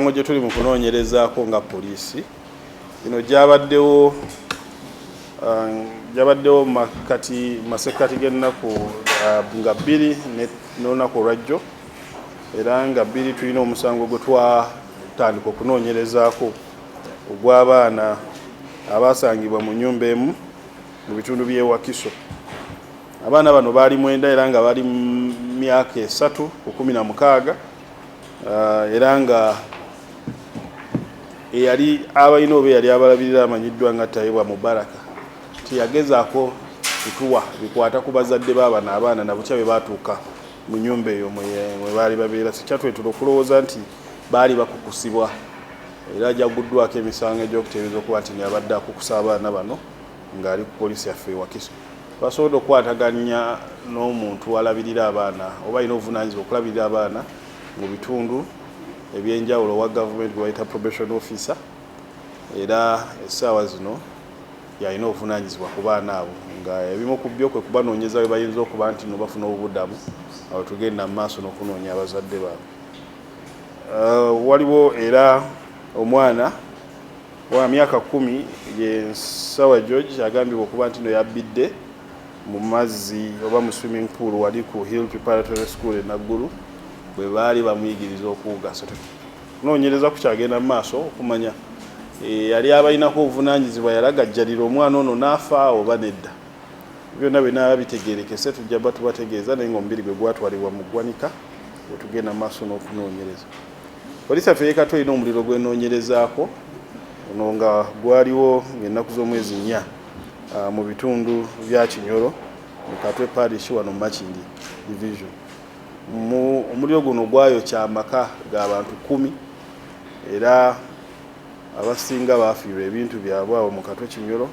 Ngo gye tuli mu kunoonyerezaako nga poliisi ino gyabaddewo masekkati g'ennaku nga 2 n'olunaku olwajjo, era nga 2 tulina omusango gwe twatandika okunoonyerezaako ogw'abaana abaasangibwa mu nnyumba emu mu bitundu by'e Wakiso. Abaana bano baali 9 era nga bali mu myaka 3 ku 16, era nga eyali abalina oba yali abalabirira amanyiddwa nga Tayiwa Mubaraka tiyagezaako kutuwa bikwata ku bazadde b'abano abaana na bukya bwe baatuuka mu nnyumba eyo mwe baali babeera. Sikyatwetula okulowooza nti baali bakukusibwa, era jaguddwako emisango egy'okutereeza okuba nti abadde akukusa abaana bano ng'ali ku poliisi yaffe e Wakiso. Basobola okukwataganya n'omuntu alabirira abaana oba alina obuvunaanyizibwa okulabirira abaana mu bitundu ebyenjawulo wa gavumenti gwe bayita probation officer, era essaawa zino yalina obuvunaanyizibwa ku baana abo, nga ebimu ku byo kwe kubanoonyeza bwe bayinza okuba nti no bafuna obuddamu, awo tugenda mu maaso n'okunoonya abazadde baabwe. Waliwo era omwana wa myaka 10 ye Sawa George agambibwa okuba nti no yabbidde mu mazzi oba mu swimming pool wali ku Hill Preparatory School e Naggulu bwe baali bamuyigiriza okuwuga. Kunoonyereza kukyagenda mu maaso okumanya yali abalinako obuvunaanyizibwa yalagajjalira omwana ono n'afa oba nedda. Byonna binaaba bitegeerekese tujja tubategeeza, naye ng'omubiri gwe gwatwalibwa mu ggwanika bwe tugenda mu maaso n'okunoonyereza. Poliisi yaffe y'ekatwe erina omuliro gw'enoonyerezaako ono nga gwaliwo ng'ennaku z'omwezi 4 mu bitundu bya Kinyoro mu Katwe Parish wano mu Makindi Division. Omuliro guno gwayokya amaka g'abantu 10 era abasinga baafiirwa ebintu byabwe awo mu Katwe Kinyoro,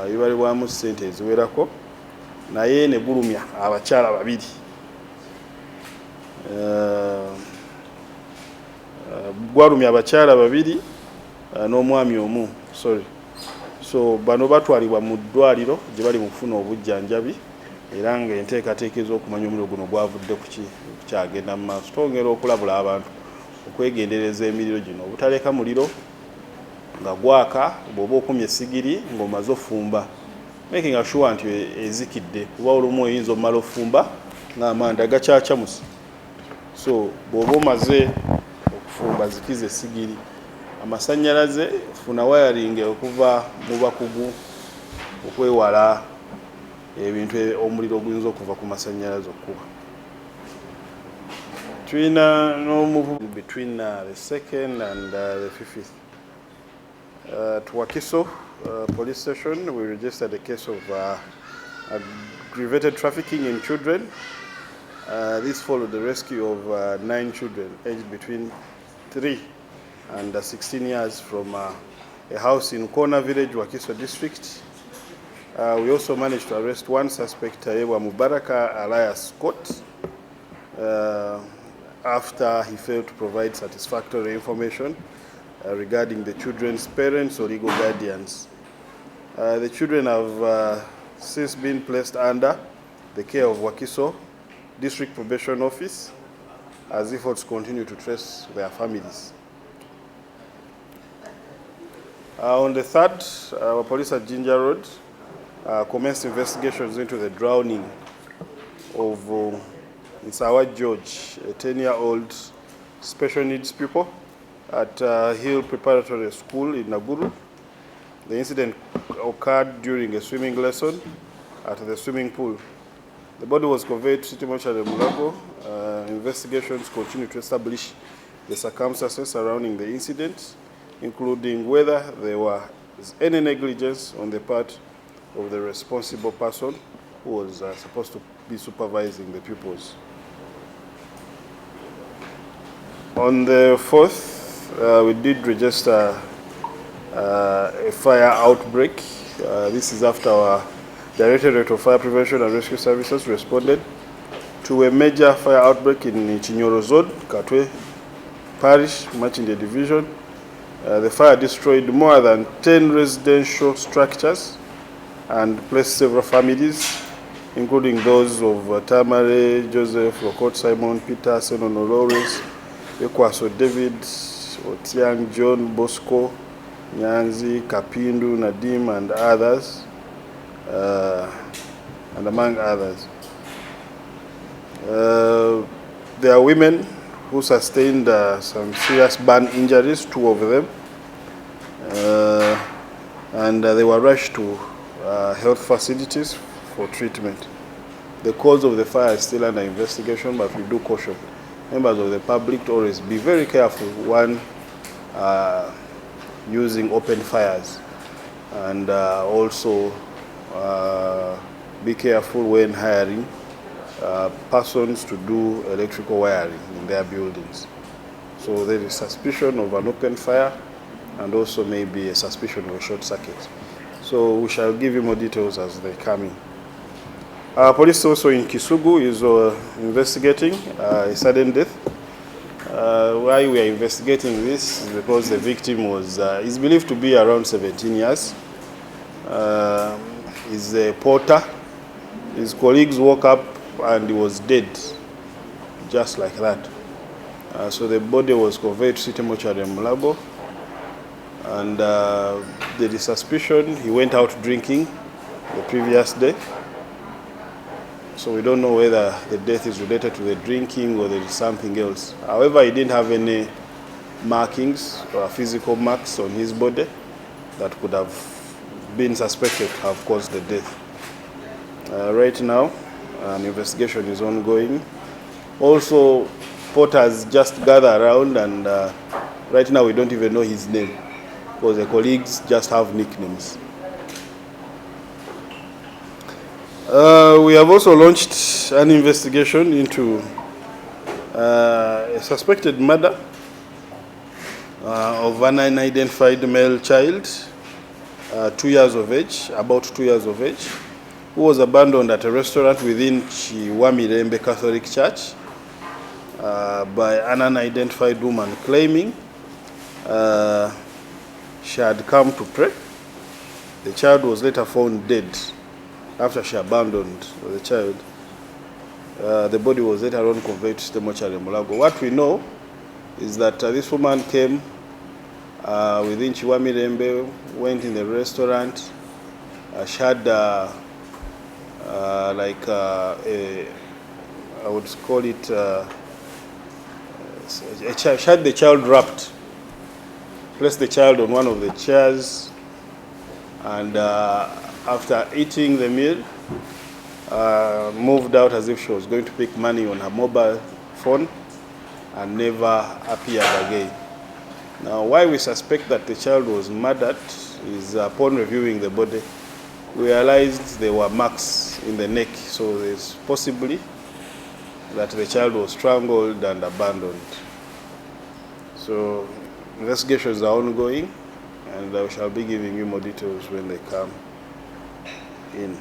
bibalibwamu ssente eziwerako, naye ne gulumya abakyala 2 gwalumya abakyala 2 n'omwami omu. So bano batwalibwa mu ddwaliro gye bali mu kufuna obujjanjabi, era ng'enteekateeka ez'okumanya omuliro guno gwavudde ku kyagenda mu maaso. Twongera okulabula abantu okwegendereza emiriro gino, obutaleka muliro nga gwaka bw'oba okumya essigiri ng'omaze ofumba, making sure nti ezikidde, kuba olumu oyinza omala ofumba ng'amanda gakyakyamusa. So bw'oba omaze okufumba zikiza essigiri. Amasannyalaze funa wayaring okuva mu bakugu okwewala ebintu omuliro oguyinza okuva ku masannyalaze okuba. Tulina n'omuvubuka between the 2nd and the 5th. At Wakiso police station, we registered a case of aggravated trafficking in children. This followed the rescue of 9 children aged between 3 and 16 years from a house in Kona Village, Wakiso district. We also managed to arrest 1 suspect, Tayiwa Mubaraka alias Scott, after he failed to provide satisfactory information regarding the children's parents or legal guardians. The children have since been placed under the care of Wakiso District Probation Office as efforts continue to trace their families. On the 3rd, our police at Ginger Road commenced investigations into the drowning of Sawa George, a 10-year-old special needs pupil at Hill Preparatory School in Naggulu. The incident occurred during a swimming lesson at the swimming pool. The body was conveyed to City Mortuary Mulago. Investigations continue to establish the circumstances surrounding the incident, including whether there was any negligence on the part of the responsible person who was supposed to be supervising the pupils. On the 4th, we did register a fire outbreak. This is after our Directorate of Fire Prevention and Rescue Services responded to a major fire outbreak in Chinyoro Zone, Katwe Parish, Makindi Division. The fire destroyed more than 10 residential structures and placed several families, including those of Tamare, Joseph, Rokot, Simon, Peter, Senono, Lawrence, Bekwaso David, Otiang, John, Bosco, Nyanzi, Kapindu, Nadim, and others, and among others. There are women who sustained some serious burn injuries, 2 of them, and they were rushed to health facilities for treatment. The cause of the fire is still under investigation, but we do caution members of the public to always be very careful when using open fires, and also be careful when hiring persons to do electrical wiring in their buildings. So there is suspicion of an open fire and also maybe a suspicion of a short circuit. So we shall give you more details as they come in. Police also in Kisugu is investigating a sudden death. Why we are investigating this is because the victim is believed to be around 17 years. He's a porter. His colleagues woke up and he was dead, just like that. So the body was conveyed to City Mortuary in Mulago, and there is suspicion he went out drinking the previous day. So we don't know whether the death is related to the drinking or there is something else. However, he didn't have any markings or physical marks on his body that could have been suspected to have caused the death. Right now, an investigation is ongoing. Also, porters just gather around, and right now we don't even know his name because the colleagues just have nicknames. We have also launched an investigation into a suspected murder of an unidentified male child, 2 years of age, about 2 years of age, who was abandoned at a restaurant within Chiwamirembe Catholic Church by an unidentified woman claiming she had come to pray. The child was later found dead after she abandoned the child. The body was later on conveyed to the mortuary in Mulago. What we know is that this woman came within Chiwamirembe, went in the restaurant. She had I would call it she had the child wrapped, placed the child on one of the chairs, and after eating the meal, moved out as if she was going to pick money on her mobile phone and never appeared again. Now, why we suspect that the child was murdered is upon reviewing the body, we realized there were marks in the neck, so it's possibly that the child was strangled and abandoned. So investigations are ongoing, and I shall be giving you more details when they come in.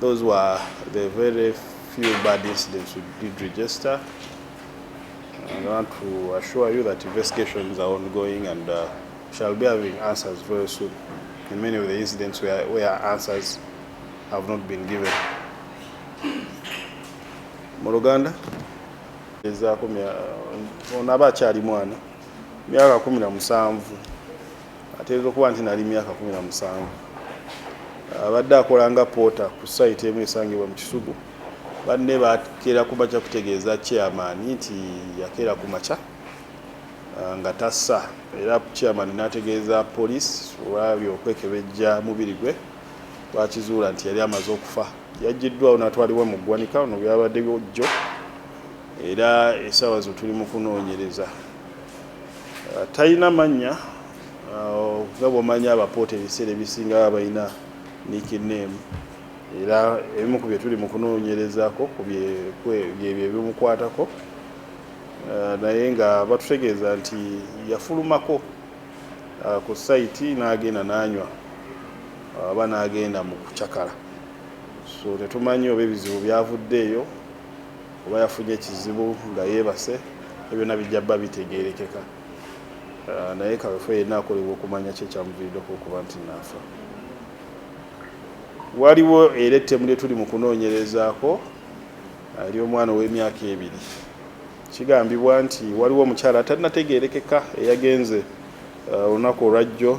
Those were the very few bad incidents we did register. I want to assure you that investigations are ongoing, and shall be having answers very soon in many of the incidents where answers have not been given. Muluganda ezaako onaba akyali mwana myaka 17, ategeeza okuba nti nali myaka 17. Abadde akola nga poota ku site emu esangibwa mu Kisugu. Banne bakeera ku makya kutegeeza chairman nti yakeera ku makya nga tassa, era chairman n'ategeeza police olwabyo okwekebejja mubiri gwe lwakizuula nti yali amaze okufa. Yajjiddwawo n'atwalibwa mu ggwanika, ono byabaddeyo jjo, era essaawa zo tuli mu kunoonyereza. Talina mannya, nga bw'omanya abapoota ebiseera ebisinga baba balina nickname, era ebimu ku bye tuli mu kunoonyerezaako ku byebyo ebimukwatako, naye nga batutegeeza nti yafulumako ku site n'agenda n'anywa aba n'agenda mu kucakala. So tetumanyi oba ebizibu byavuddeeyo oba yafunye ekizibu nga yeebase, ebyonna bijja bba bitegeerekeka, naye kaweefube yenna akolebwa okumanya kye kyamuviiriddeko okuba nti naafa. Waliwo era ettemu lye tuli mu kunoonyerezaako ery'omwana ow'emyaka 2. kigambibwa nti waliwo omukyala atannategeerekeka eyagenze olunaku olwajjo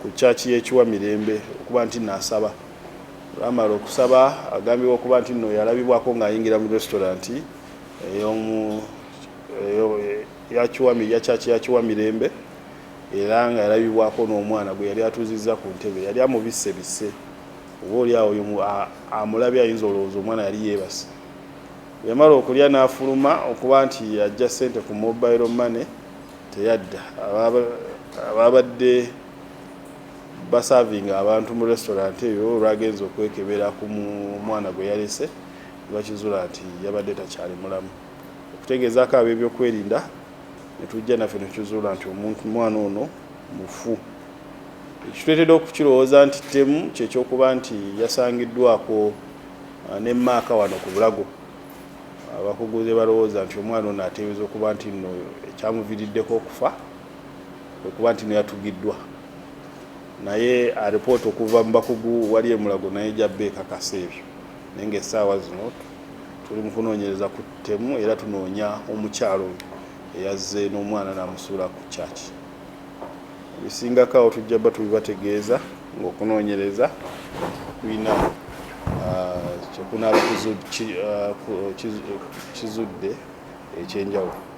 ku kyaki y'ekiwa Mirembe okuba nti naasaba. Olwamala okusaba agambibwa okuba nti nno yalabibwako ng'ayingira mu restaurant ya kyaki ya Kiwa Mirembe, era nga yalabibwako n'omwana gwe yali atuuzizza ku ntebe, yali amubisse oba oli awo amulabye ayinza olowooza omwana yali yeebase. Yamala okulya n'afuluma okuba nti yajja ssente ku mobile money teyadda. Ababadde basavinga abantu mu restaurant eyo olwagenza okwekebera ku mwana gwe yalese bakizula nti yabadde takyali mulamu. Okutegeezaako ab'ebyokwerinda ne tujja naffe ne tukizuula nti omwana ono mufu. Ekituleetedde okukirowooza nti ttemu kyekyokuba nti yasangiddwako ne maaka wano ku Bulago. Abakuguze balowooza nti omwana ono ateebereza okuba nti nno ekyamuviiriddeko okufa okuba nti yatugiddwa. Naye alipoota okuva mu bakugu wali e Mulago naye gyabba ekakasa ebyo. Naye ng'essaawa zino tuli mu kunoonyereza ku ttemu era tunoonya omukyalo eyazze n'omwana n'amusuula ku kyaki. Ebisingako awo tujja bba tubibategeeza ng'okunoonyereza kulina kyekunaaba kizudde ekyenjawulo.